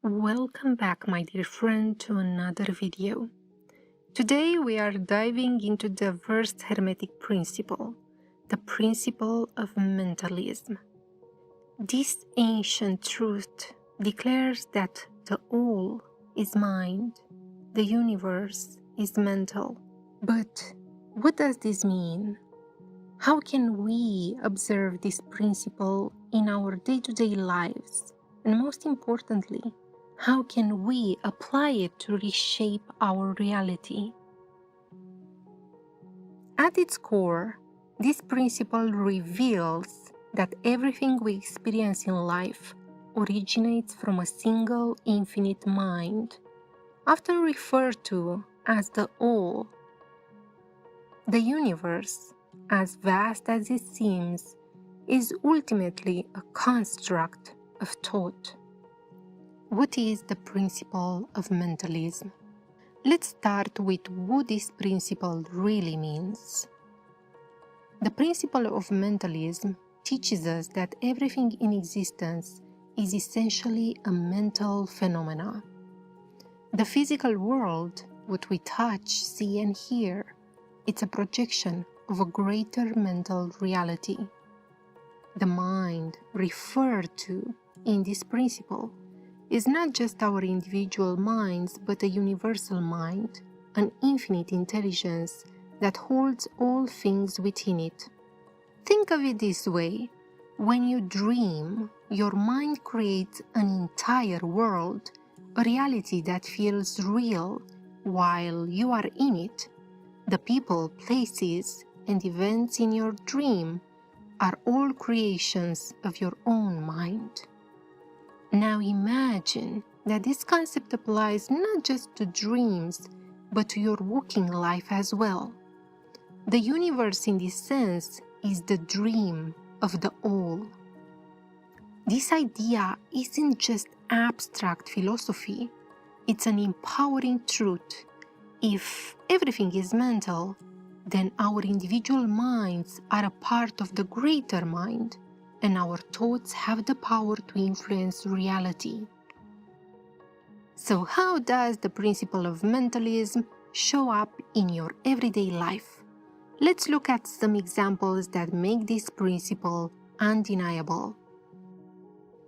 Welcome back, my dear friend, to another video. Today we are diving into the first Hermetic principle, the principle of mentalism. This ancient truth declares that the all is mind, the universe is mental. But what does this mean? How can we observe this principle in our day-to-day lives? And most importantly, how can we apply it to reshape our reality? At its core, this principle reveals that everything we experience in life originates from a single infinite mind, often referred to as the all. The universe, as vast as it seems, is ultimately a construct of thought. What is the principle of mentalism? Let's start with what this principle really means. The principle of mentalism teaches us that everything in existence is essentially a mental phenomena. The physical world, what we touch, see, and hear, it's a projection of a greater mental reality. The mind referred to in this principle is not just our individual minds, but a universal mind, an infinite intelligence that holds all things within it. Think of it this way: when you dream, your mind creates an entire world, a reality that feels real while you are in it. The people, places, and events in your dream are all creations of your own mind. Now imagine that this concept applies not just to dreams, but to your waking life as well. The universe in this sense is the dream of the all. This idea isn't just abstract philosophy, it's an empowering truth. If everything is mental, then our individual minds are a part of the greater mind, and our thoughts have the power to influence reality. So how does the principle of mentalism show up in your everyday life? Let's look at some examples that make this principle undeniable.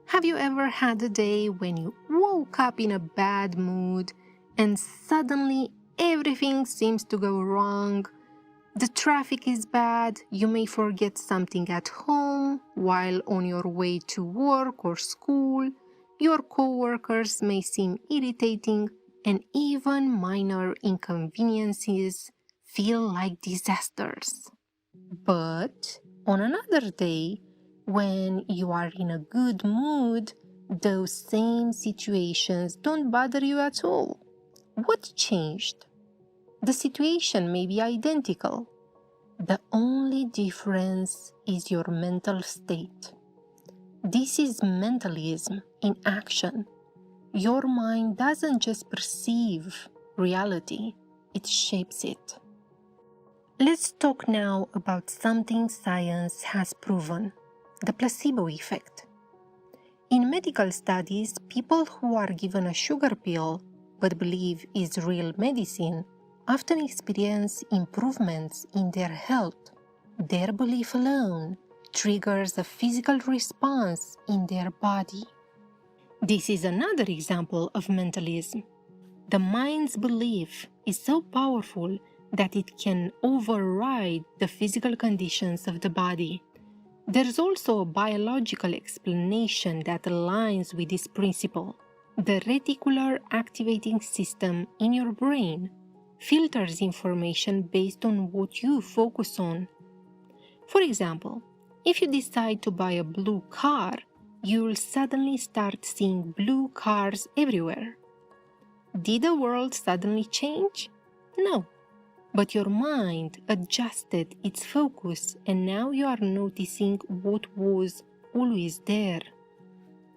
Have you ever had a day when you woke up in a bad mood and suddenly everything seems to go wrong? The traffic is bad, you may forget something at home while on your way to work or school, your coworkers may seem irritating, and even minor inconveniences feel like disasters. But on another day, when you are in a good mood, those same situations don't bother you at all. What changed? The situation may be identical. The only difference is your mental state. This is mentalism in action. Your mind doesn't just perceive reality, it shapes it. Let's talk now about something science has proven, the placebo effect. In medical studies, people who are given a sugar pill but believe is real medicine often experience improvements in their health. Their belief alone triggers a physical response in their body. This is another example of mentalism. The mind's belief is so powerful that it can override the physical conditions of the body. There's also a biological explanation that aligns with this principle. The reticular activating system in your brain filters information based on what you focus on. For example, if you decide to buy a blue car, you'll suddenly start seeing blue cars everywhere. Did the world suddenly change? No. But your mind adjusted its focus, and now you are noticing what was always there.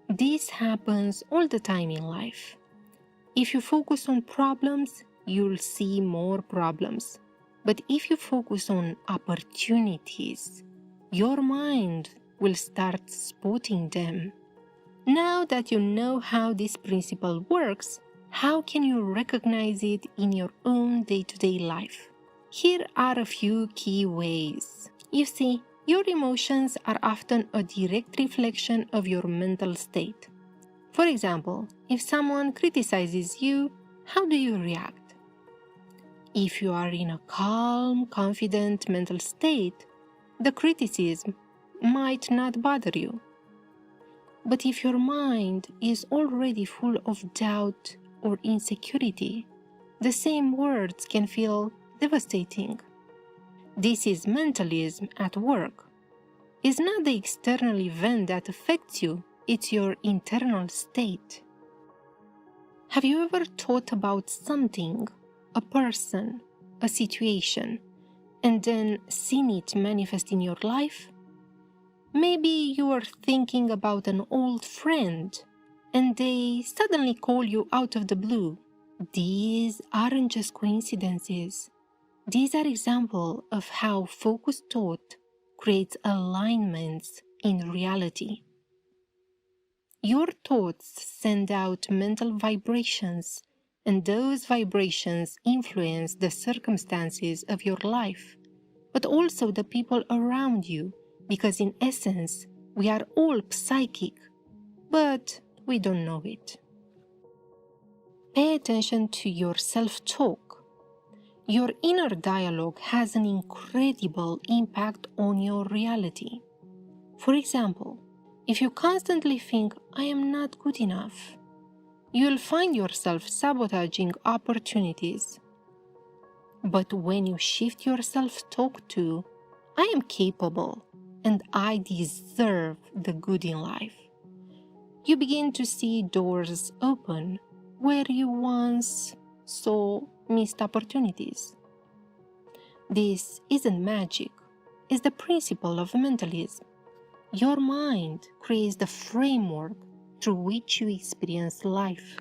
This happens all the time in life. If you focus on problems, you'll see more problems. But if you focus on opportunities, your mind will start spotting them. Now that you know how this principle works, how can you recognize it in your own day-to-day life? Here are a few key ways. You see, your emotions are often a direct reflection of your mental state. For example, if someone criticizes you, how do you react? If you are in a calm, confident mental state, the criticism might not bother you. But if your mind is already full of doubt or insecurity, the same words can feel devastating. This is mentalism at work. It's not the external event that affects you, it's your internal state. Have you ever thought about something, a person, a situation, and then seen it manifest in your life? Maybe you are thinking about an old friend and they suddenly call you out of the blue. These aren't just coincidences. These are examples of how focused thought creates alignments in reality. Your thoughts send out mental vibrations, and those vibrations influence the circumstances of your life, but also the people around you, because in essence, we are all psychic, but we don't know it. Pay attention to your self-talk. Your inner dialogue has an incredible impact on your reality. For example, if you constantly think, I am not good enough, you'll find yourself sabotaging opportunities. But when you shift your self-talk to, I am capable and I deserve the good in life, you begin to see doors open where you once saw missed opportunities. This isn't magic, it's the principle of mentalism. Your mind creates the framework through which you experience life.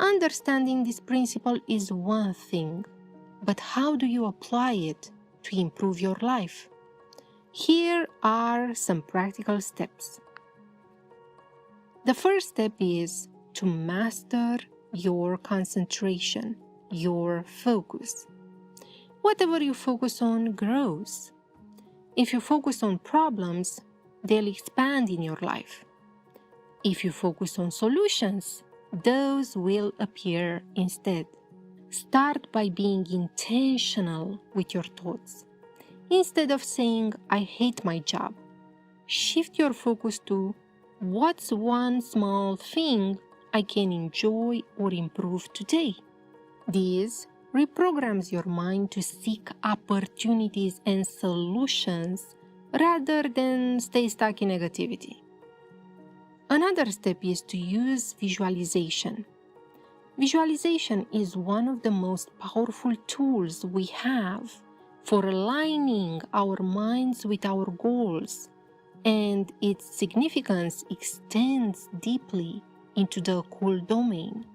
Understanding this principle is one thing, but how do you apply it to improve your life? Here are some practical steps. The first step is to master your concentration, your focus. Whatever you focus on grows. If you focus on problems, they'll expand in your life. If you focus on solutions, those will appear instead. Start by being intentional with your thoughts. Instead of saying, I hate my job, shift your focus to, what's one small thing I can enjoy or improve today? This reprograms your mind to seek opportunities and solutions rather than stay stuck in negativity. Another step is to use visualization. Visualization is one of the most powerful tools we have for aligning our minds with our goals, and its significance extends deeply into the occult domain.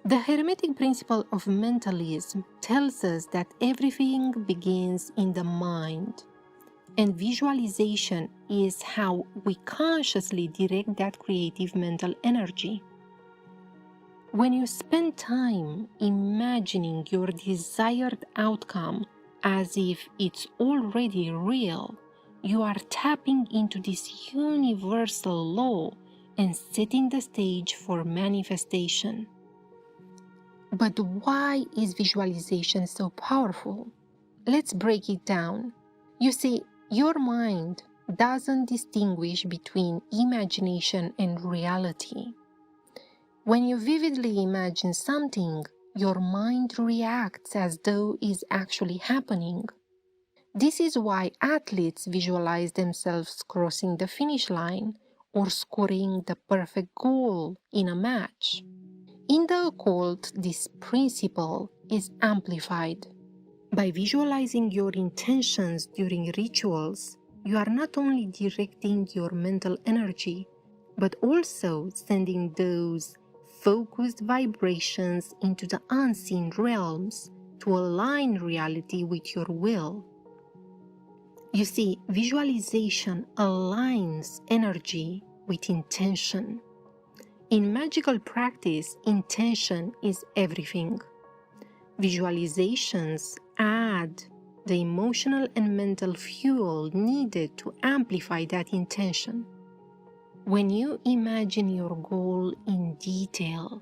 The Hermetic principle of mentalism tells us that everything begins in the mind, and visualization is how we consciously direct that creative mental energy. When you spend time imagining your desired outcome as if it's already real, you are tapping into this universal law and setting the stage for manifestation. But why is visualization so powerful? Let's break it down. You see, your mind doesn't distinguish between imagination and reality. When you vividly imagine something, your mind reacts as though it's actually happening. This is why athletes visualize themselves crossing the finish line or scoring the perfect goal in a match. In the occult, this principle is amplified. By visualizing your intentions during rituals, you are not only directing your mental energy, but also sending those focused vibrations into the unseen realms to align reality with your will. You see, visualization aligns energy with intention. In magical practice, intention is everything. Visualizations add the emotional and mental fuel needed to amplify that intention. When you imagine your goal in detail,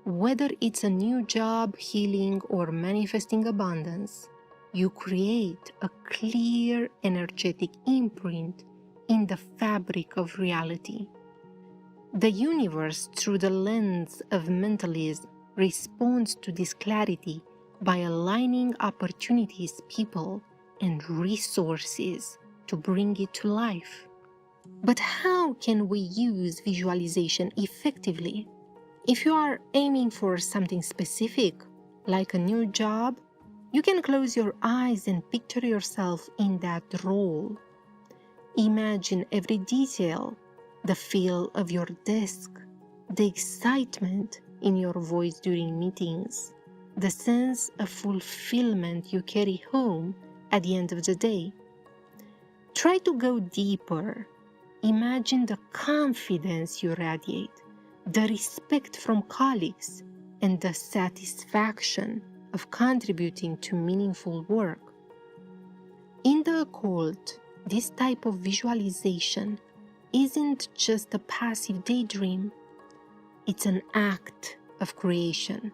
whether it's a new job, healing, or manifesting abundance, you create a clear energetic imprint in the fabric of reality. The universe, through the lens of mentalism, responds to this clarity by aligning opportunities, people, and resources to bring it to life. But how can we use visualization effectively? If you are aiming for something specific, like a new job, you can close your eyes and picture yourself in that role. Imagine every detail, the feel of your desk, the excitement in your voice during meetings, the sense of fulfillment you carry home at the end of the day. Try to go deeper. Imagine the confidence you radiate, the respect from colleagues, and the satisfaction of contributing to meaningful work. In the occult, this type of visualization isn't just a passive daydream, it's an act of creation.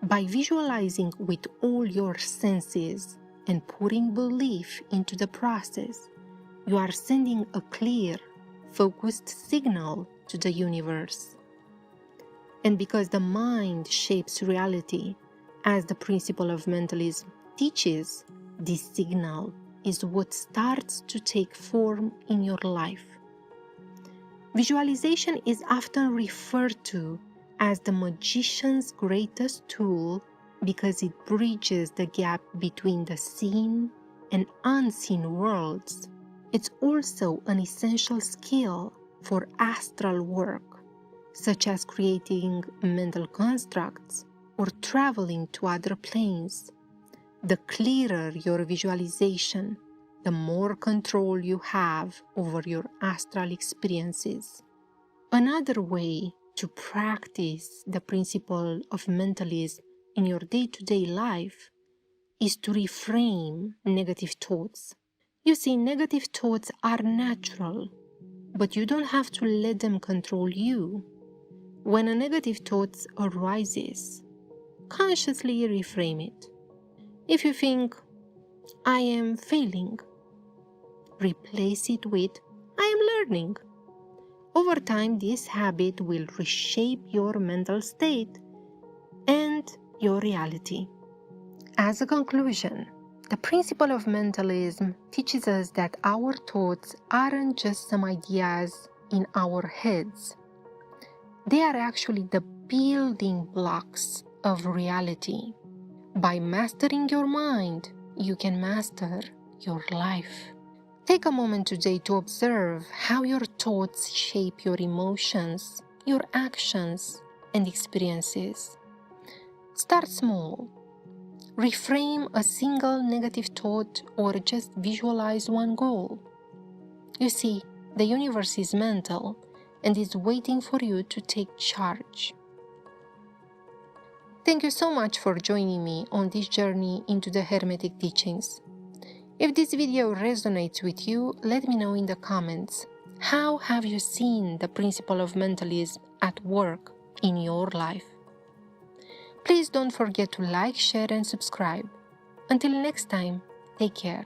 By visualizing with all your senses and putting belief into the process, you are sending a clear, focused signal to the universe. And because the mind shapes reality, as the principle of mentalism teaches, this signal is what starts to take form in your life. Visualization is often referred to as the magician's greatest tool because it bridges the gap between the seen and unseen worlds. It's also an essential skill for astral work, such as creating mental constructs or traveling to other planes. The clearer your visualization, the more control you have over your astral experiences. Another way to practice the principle of mentalism in your day-to-day life is to reframe negative thoughts. You see, negative thoughts are natural, but you don't have to let them control you. When a negative thought arises, consciously reframe it. If you think, I am failing, replace it with, I am learning. Over time, this habit will reshape your mental state and your reality. As a conclusion, the principle of mentalism teaches us that our thoughts aren't just some ideas in our heads. They are actually the building blocks of reality. By mastering your mind, you can master your life. Take a moment today to observe how your thoughts shape your emotions, your actions, and experiences. Start small. Reframe a single negative thought or just visualize one goal. You see, the universe is mental and is waiting for you to take charge. Thank you so much for joining me on this journey into the Hermetic teachings. If this video resonates with you, let me know in the comments. How have you seen the principle of mentalism at work in your life? Please don't forget to like, share, and subscribe. Until next time, take care.